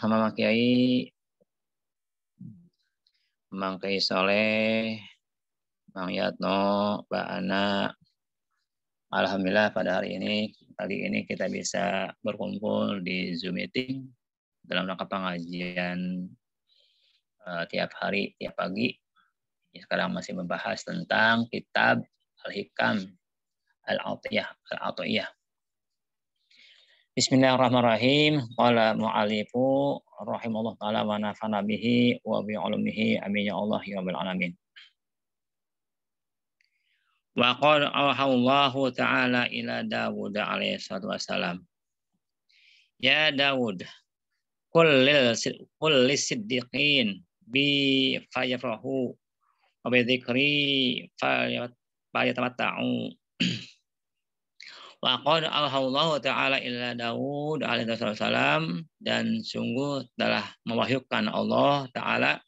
Mama Kiai, Mang Kiai Soleh, Mang Yatno, Mbak Ana. Alhamdulillah pada kali ini kita bisa berkumpul di Zoom meeting dalam rangka pengajian tiap hari, tiap pagi. Sekarang masih membahas tentang kitab Al-Hikam Al-Atiyah. Bismillahirrahmanirrahim. Qala mu'alifu rahimahullah ta'ala wa nafa'ana bihi wa bi'ulumihi amin ya Allah ya rabbal alamin. Wa qala auhallahu ta'ala ila Dawud alaihi salatu wassalam. Ya Dawud, qul lisiddiqin bi fayafrahu wa bi dzikri fayatamatta'u. Wa qad auhallahu ta'ala ila Daud alaihi wasallam, dan sungguh telah mewahyukan Allah Ta'ala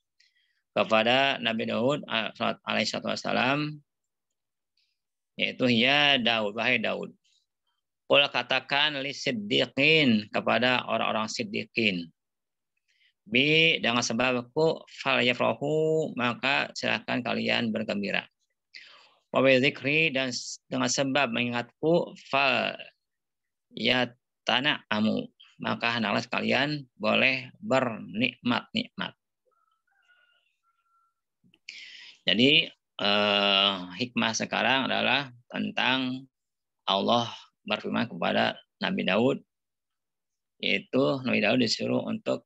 kepada Nabi Daud alaihi wasallam, yaitu ya Daud, wahai Daud, qul katakan li siddiqin, kepada orang-orang siddiqin, bi dengan sebabku fal yafrahu, maka silakan kalian bergembira, wa bi dzikri, dan dengan sebab mengingatku, fal ya tana'amu, maka hendaklah kalian boleh bernikmat-nikmat. Jadi hikmah sekarang adalah tentang Allah berfirman kepada Nabi Daud, yaitu Nabi Daud disuruh untuk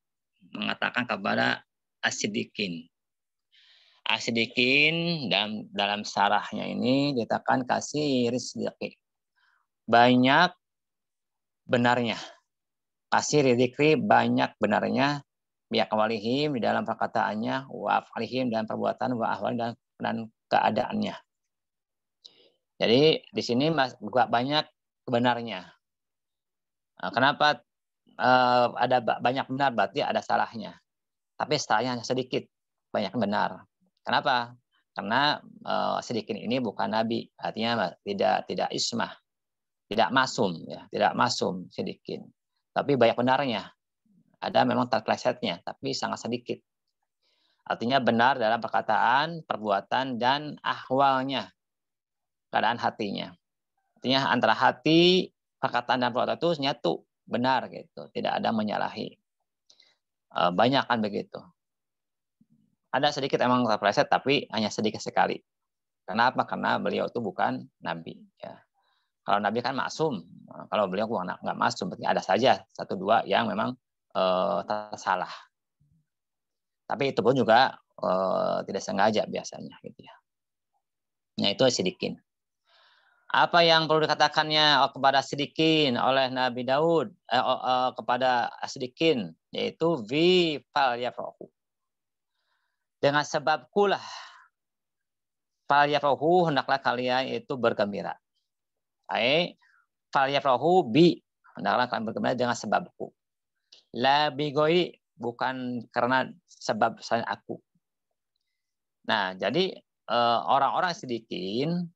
mengatakan kepada as-siddiqin. As-siddiqin dalam syarahnya ini dikatakan kasih rizqi, banyak benarnya. Kasih rizqi, banyak benarnya, biaqwalihim, di dalam perkataannya, wa af'alihim, dan perbuatan, wa ahwal, dan keadaannya. Jadi di sini juga banyak benarnya. Nah, kenapa ada banyak benar, berarti ada salahnya. Tapi salahnya hanya sedikit, banyak benar. Kenapa? Karena sedikit ini bukan nabi, artinya tidak ismah, tidak masum, ya, tidak masum sedikit. Tapi banyak benarnya. Ada memang terplesetnya, tapi sangat sedikit. Artinya benar dalam perkataan, perbuatan, dan ahwalnya, keadaan hatinya. Artinya antara hati, perkataan, dan perbuatan itu nyatu, benar gitu, tidak ada menyalahi. Banyak kan begitu. Ada sedikit emang terpleset, tapi hanya sedikit sekali. Kenapa? Karena beliau itu bukan nabi. Ya. Kalau nabi kan maksum, kalau beliau nggak maksum, berarti ada saja satu dua yang memang tersalah. Tapi itu pun juga tidak sengaja biasanya, gitu ya. Nah itu sidikin. Apa yang perlu dikatakannya kepada sidikin oleh Nabi Daud kepada sidikin, yaitu vi fal yafrahu. Dengan sebab kulah fal yafrahu, hendaklah kalian itu bergembira. Fal yafrahu bi, hendaklah kalian bergembira dengan sebabku. La bigoi, bukan karena sebab saya aku. Nah, jadi orang-orang sidikin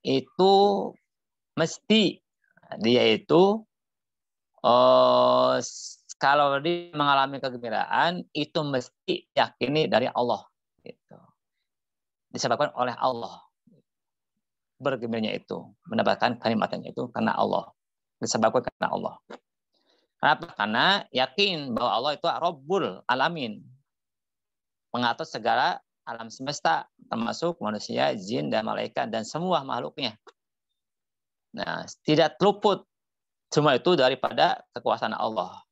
itu mesti dia itu kalau dia mengalami kegembiraan itu mesti yakini dari Allah, gitu. Disebabkan oleh Allah bergembiranya itu, mendapatkan kalimatnya itu karena Allah, disebabkan karena Allah. Kenapa? Karena yakin bahwa Allah itu Rabbul Alamin, mengatur segala alam semesta, termasuk manusia, jin, dan malaikat, dan semua makhluknya. Nah, tidak luput semua itu daripada kekuasaan Allah.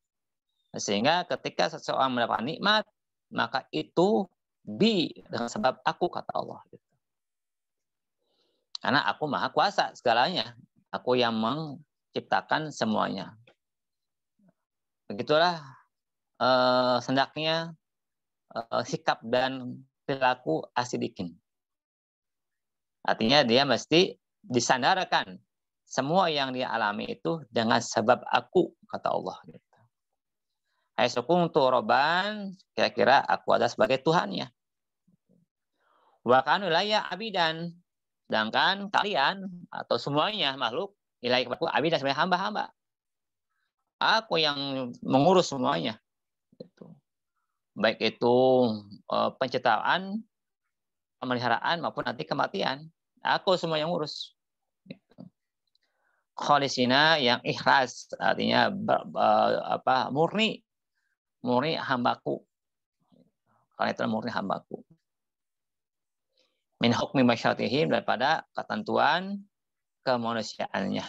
Sehingga ketika seseorang mendapat nikmat, maka itu dengan sebab aku, kata Allah. Karena aku maha kuasa segalanya. Aku yang menciptakan semuanya. Begitulah hendaknya sikap dan perilaku asidikin. Artinya dia mesti disandarkan semua yang dia alami itu dengan sebab aku, kata Allah. Hai sukung roban, kira-kira aku ada sebagai Tuhannya. Wa kanu laya abidan, sedangkan kalian atau semuanya makhluk ilai kepada abidan sebagai hamba-hamba. Aku yang mengurus semuanya. Gitu. baik itu penciptaan, pemeliharaan maupun nanti kematian. Aku semua yang ngurus. Kholisina yang ikhlas, artinya murni hambaku. Karena itu murni hambaku. Min hukmi masyaratihim, daripada ketentuan kemanusiaannya.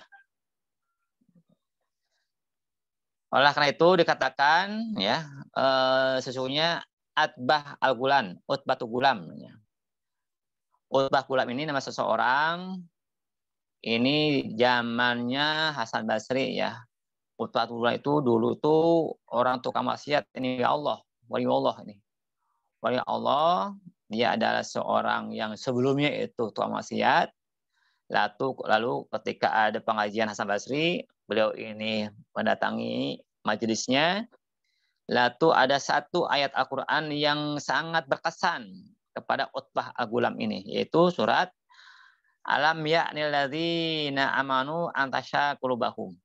Oleh karena itu dikatakan ya sesungguhnya Atbah al-Gulam, Utbatu Gulam. Utbah Gulam ini nama seseorang, ini zamannya Hasan Basri ya. Utbah Gulam itu dulu tuh orang tukang maksiat, ini ya Allah, wali Allah ini. Wali Allah, dia adalah seorang yang sebelumnya itu tukang maksiat. Lalu ketika ada pengajian Hasan Basri, beliau ini mendatangi majelisnya. Lalu ada satu ayat Al-Quran yang sangat berkesan kepada Utbah Al-Gulam ini, yaitu surat Alam ya'nil ladzina amanu antasya qulubahum.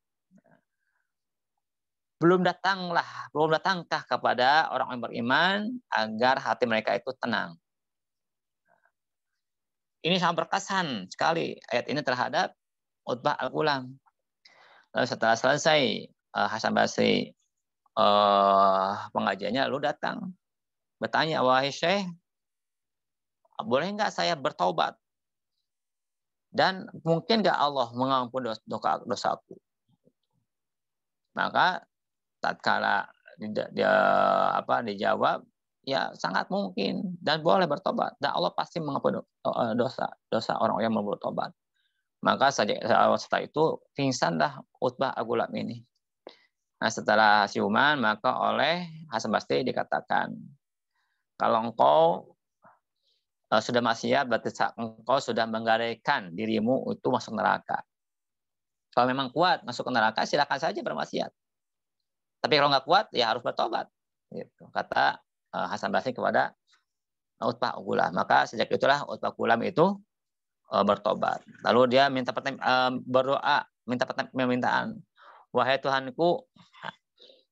Belum datangkah kepada orang yang beriman agar hati mereka itu tenang. Ini sangat berkesan sekali ayat ini terhadap Utbah Al-Gulam. Lalu setelah selesai Hasan Basri pengajiannya, lalu datang bertanya, wahai Syekh, boleh nggak saya bertobat? Dan mungkin nggak Allah mengampuni dosaku? Maka tatkala dijawab, ya sangat mungkin dan boleh bertobat, dan Allah pasti mengampuni dosa orang yang mau bertobat. Maka setelah itu pingsanlah Utbah Al-Gulam ini. Nah, setelah siuman, maka oleh Hasan Basri dikatakan, kalau engkau sudah maksiat, berarti engkau sudah menggadaikan dirimu itu masuk neraka. Kalau memang kuat masuk ke neraka, silakan saja bermaksiat. Tapi kalau nggak kuat, ya harus bertobat. Gitu. Kata Hasan Basri kepada Utbah Al-Gulam. Maka sejak itulah Utbah Al-Gulam itu bertobat. Lalu dia berdoa, minta permintaan. Wahai Tuhanku,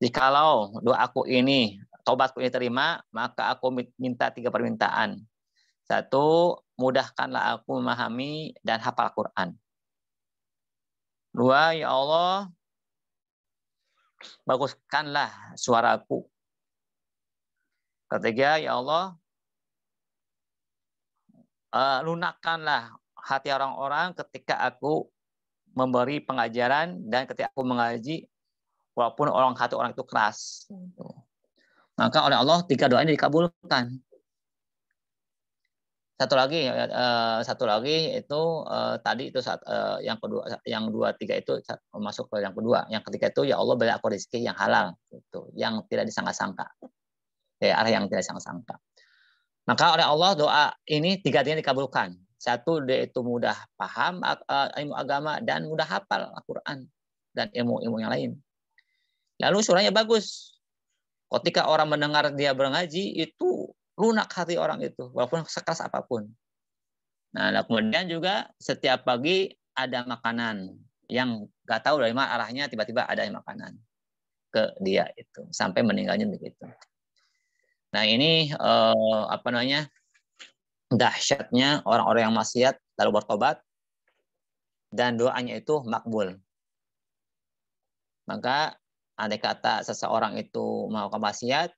jikalau doaku ini, tobatku ini terima, maka aku minta 3 permintaan. 1, mudahkanlah aku memahami dan hafal Quran. 2, ya Allah, baguskanlah suaraku. 3, ya Allah, lunakkanlah hati orang-orang ketika aku memberi pengajaran dan ketika aku mengaji, walaupun hati orang itu keras. Maka oleh Allah 3 doa ini dikabulkan. Satu lagi itu tadi itu yang kedua, yang 2, 3 itu masuk ke yang kedua. Yang ketiga itu ya Allah beri aku rezeki yang halal, gitu, yang tidak disangka-sangka. Ya, arah yang tidak disangka-sangka. Maka oleh Allah doa ini 3 dikabulkan. 1, dia itu mudah paham ilmu agama dan mudah hafal Al-Quran dan ilmu-ilmu yang lain. Lalu suaranya bagus. Ketika orang mendengar dia mengaji, itu lunak hati orang itu, walaupun sekeras apapun. Nah, kemudian juga setiap pagi ada makanan yang nggak tahu dari mana arahnya, tiba-tiba ada makanan ke dia itu sampai meninggalnya begitu. Nah, ini dahsyatnya orang-orang yang maksiat lalu bertobat dan doanya itu makbul. Maka andai kata seseorang itu melakukan maksiat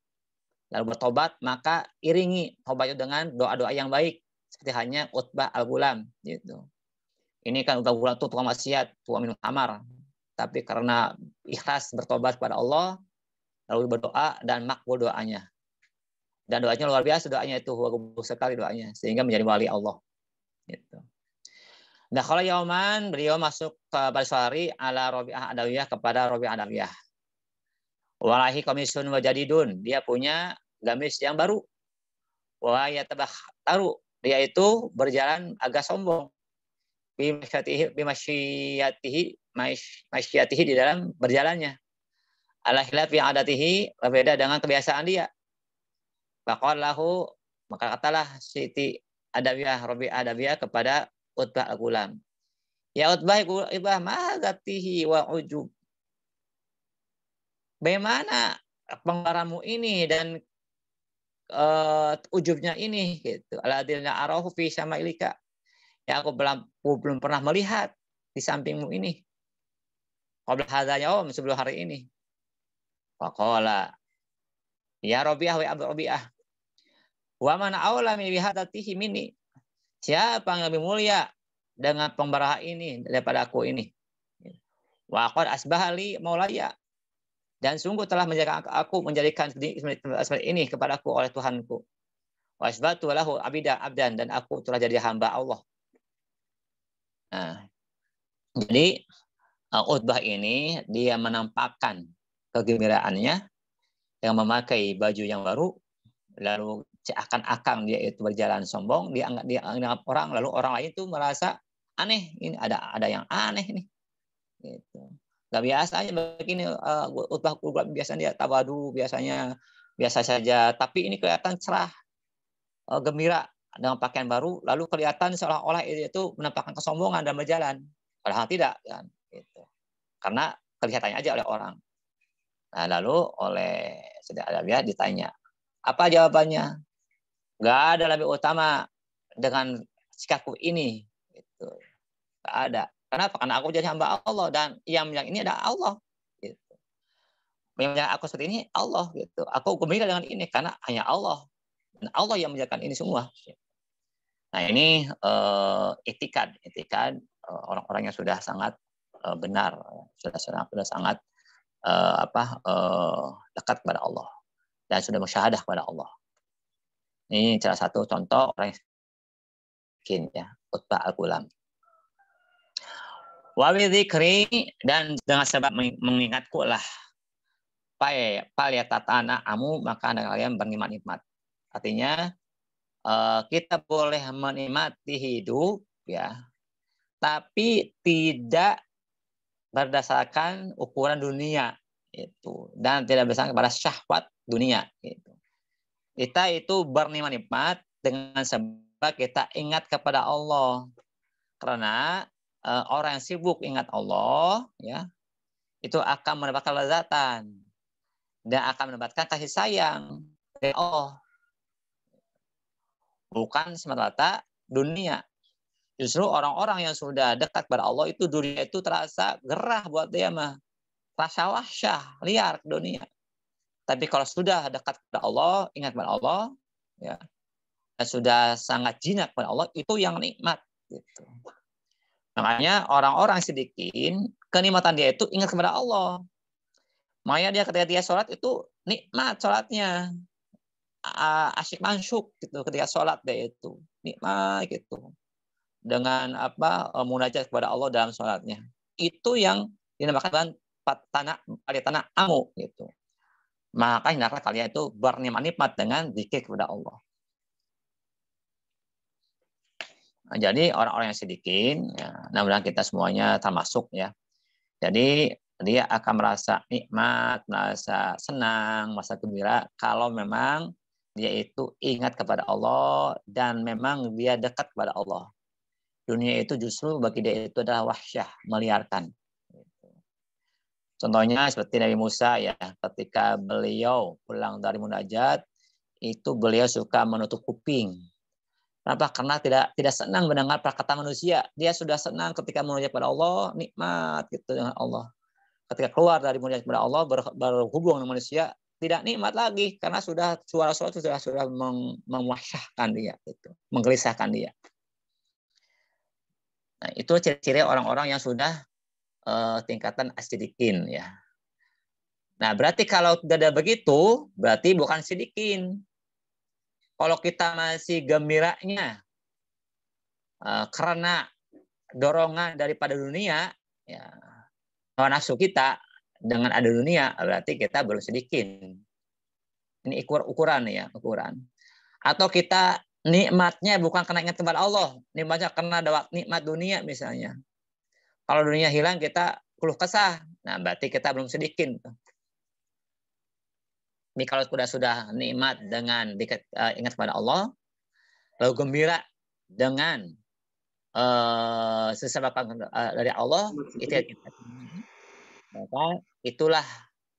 lalu bertobat, maka iringi tobatnya dengan doa-doa yang baik seperti halnya Utbah Al-Gulam gitu. Ini kan Utbah Al-Gulam itu tukang maksiat, tukang minum khamar, tapi karena ikhlas bertobat kepada Allah lalu berdoa dan makbul doanya. Dan doanya luar biasa, doanya itu bagus sekali doanya, sehingga menjadi wali Allah. Gitu. Nah, kalau Yauman, beliau masuk ke Baswari ala Robi'ah Adawiyah, kepada Robi'ah Adawiyah. Walahi komisun wajadidun, dia punya gamis yang baru. Wa yatabakharu, dia itu berjalan agak sombong. Bimasyatihi di dalam berjalannya. Ala khilafi adatihi, berbeda dengan kebiasaan dia. Faqalahu, maka katalah Siti Adawiyah, Robi'ah Adawiyah kepada Utbah Al-Gulam. Ya Utbah, ma'agatihi wa ujub. Bagaimana pengeluaranmu ini dan ujubnya ini gitu. Aladilna arahu fi syama'ilika. Ya aku belum pernah melihat di sampingmu ini. Qabla hadzal yaum, sebelum hari ini. Faqala ya Rabi'ah wa Abu Rabi'ah. Wa man aula min bihadatihi minni. Siapa yang lebih mulia dengan pembaraha ini daripada aku ini? Wa qad asbahali maulaya. Dan sungguh telah menjadikan seperti ini kepadaku oleh Tuhanku. Wa asbatu lahu abdan, dan aku telah jadi hamba Allah. Nah, jadi Utbah ini dia menampakkan kegembiraannya dengan memakai baju yang baru, lalu seakan-akan dia itu berjalan sombong, dia anggap orang, lalu orang lain itu merasa aneh, ini ada yang aneh nih. Gitu. Gak biasa aja begini, Utbah biasanya dia tawadu, biasa saja, tapi ini kelihatan cerah, gembira dengan pakaian baru, lalu kelihatan seolah-olah itu menampakkan kesombongan dan berjalan, padahal tidak kan. Gitu. Karena kelihatannya aja oleh orang. Nah, lalu oleh Sayyidina Alawiyah ditanya, apa jawabannya? Gak ada lebih utama dengan sikapku ini. Gitu. Gak ada. Kenapa? Karena aku jadi hamba Allah dan yang ini adalah Allah. Gitu. Yang aku seperti ini Allah. Gitu. Aku gembira dengan ini karena hanya Allah. Dan Allah yang menjalankan ini semua. Nah ini itikad orang-orang yang sudah sangat benar, sudah sangat dekat kepada Allah dan sudah musyahadah kepada Allah. Ini salah satu contoh orang yang miskin, ya, Utbah al-Ghulam. Wa dzikri, dan dengan sebab mengingatku lah tatana amu, maka kalian bernikmat-nikmat. Artinya kita boleh menikmati hidup, ya, tapi tidak berdasarkan ukuran dunia itu, dan tidak berdasarkan kepada syahwat dunia itu. Kita itu bernikmat dengan sebab kita ingat kepada Allah. Karena orang yang sibuk ingat Allah, ya, itu akan mendapatkan lezatan dan akan mendapatkan kasih sayang dari Allah. Bukan semata-mata dunia. Justru orang-orang yang sudah dekat pada Allah itu dunia itu terasa gerah buat dia mah. Rasa wahsyah, liar ke dunia. Tapi kalau sudah dekat kepada Allah, ingat kepada Allah, ya, dan sudah sangat jinak kepada Allah, itu yang nikmat. Gitu. Makanya orang-orang sedikit, kenikmatan dia itu ingat kepada Allah. Makanya dia ketika dia sholat itu nikmat sholatnya. Asyik mansyuk gitu ketika sholat dia itu. Nikmat gitu. Dengan munajat kepada Allah dalam sholatnya. Itu yang dinamakan tanah amu gitu. Maka hendaklah kalian itu bernikmat dengan zikir kepada Allah. Nah, jadi orang-orang yang sedikit, ya, namun kita semuanya termasuk, ya. Jadi dia akan merasa nikmat, merasa senang, merasa gembira kalau memang dia itu ingat kepada Allah dan memang dia dekat kepada Allah. Dunia itu justru bagi dia itu adalah wahsyah, meliarkan. Contohnya seperti Nabi Musa, ya, ketika beliau pulang dari munajat, itu beliau suka menutup kuping. Kenapa? Karena tidak senang mendengar perkataan manusia. Dia sudah senang ketika munajat kepada Allah, nikmat gitu dengan Allah. Ketika keluar dari munajat kepada Allah, berhubung dengan manusia, tidak nikmat lagi karena sudah suara-suara itu sudah memuasyahkan dia, gitu, menggelisahkan dia. Nah, itu ciri-ciri orang-orang yang sudah tingkatan as-sidikin, ya. Nah, berarti kalau tidak begitu, berarti bukan sidikin. Kalau kita masih gembiranya karena dorongan daripada dunia, ya, nafsu kita dengan ada dunia, berarti kita belum sidikin. Ini ukuran, ya, ukuran. Atau kita nikmatnya bukan karena ingat kepada Allah, nikmatnya karena ada nikmat dunia misalnya. Kalau dunia hilang kita keluh kesah, nah berarti kita belum sedikin. Ini kalau sudah nikmat dengan ingat kepada Allah, lalu gembira dengan sesuatu dari Allah, maka itulah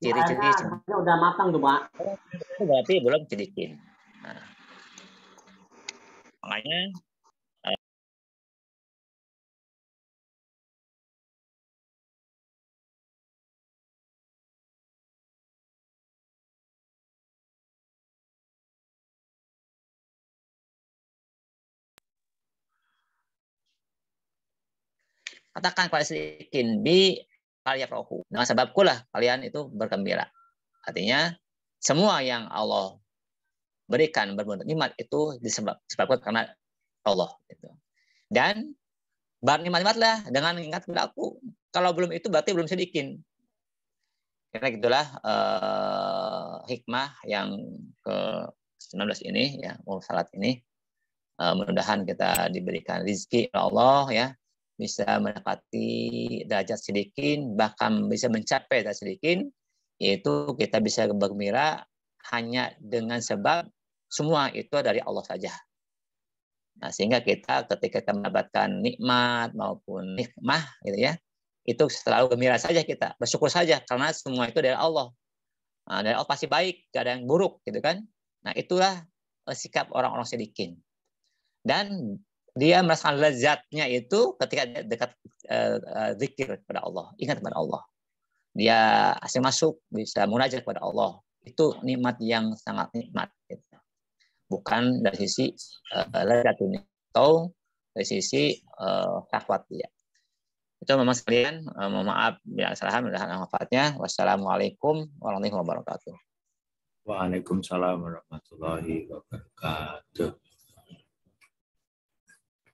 ciri-ciri. Udah matang tuh, Pak. Itu berarti belum sedikin. Nah, makanya katakan kepada sedikit bi falyafrahu. Dengan sebabku lah kalian itu bergembira. Artinya semua yang Allah berikan berbentuk nikmat itu disebabkan karena Allah. Gitu. Dan bernikmat lah dengan ingat kepada aku. Kalau belum itu berarti belum sedikit. Karena gitulah hikmah yang ke-19 ini ya, salat ini. Mudah-mudahan kita diberikan rezeki oleh Allah ya, bisa mendapati derajat sedikit, bahkan bisa mencapai derajat sedikit, yaitu kita bisa bergembira hanya dengan sebab semua itu dari Allah saja. Nah, sehingga kita ketika kita mendapatkan nikmat maupun hikmah gitu ya, itu selalu gembira saja kita, bersyukur saja karena semua itu dari Allah. Nah, dari Allah pasti baik, gak ada yang buruk gitu kan. Nah, itulah sikap orang-orang sedikit. Dan dia merasakan lezatnya itu ketika dia dekat zikir kepada Allah, ingat kepada Allah. Dia asing masuk, bisa munajat kepada Allah. Itu nikmat yang sangat nikmat. Gitu. Bukan dari sisi lezatnya, atau dari sisi syahwat dia. Itu memang sekalian, mohon maaf bila kesalahan, mudah-mudahan manfaatnya. Wassalamualaikum warahmatullahi wabarakatuh. Waalaikumsalam warahmatullahi wabarakatuh.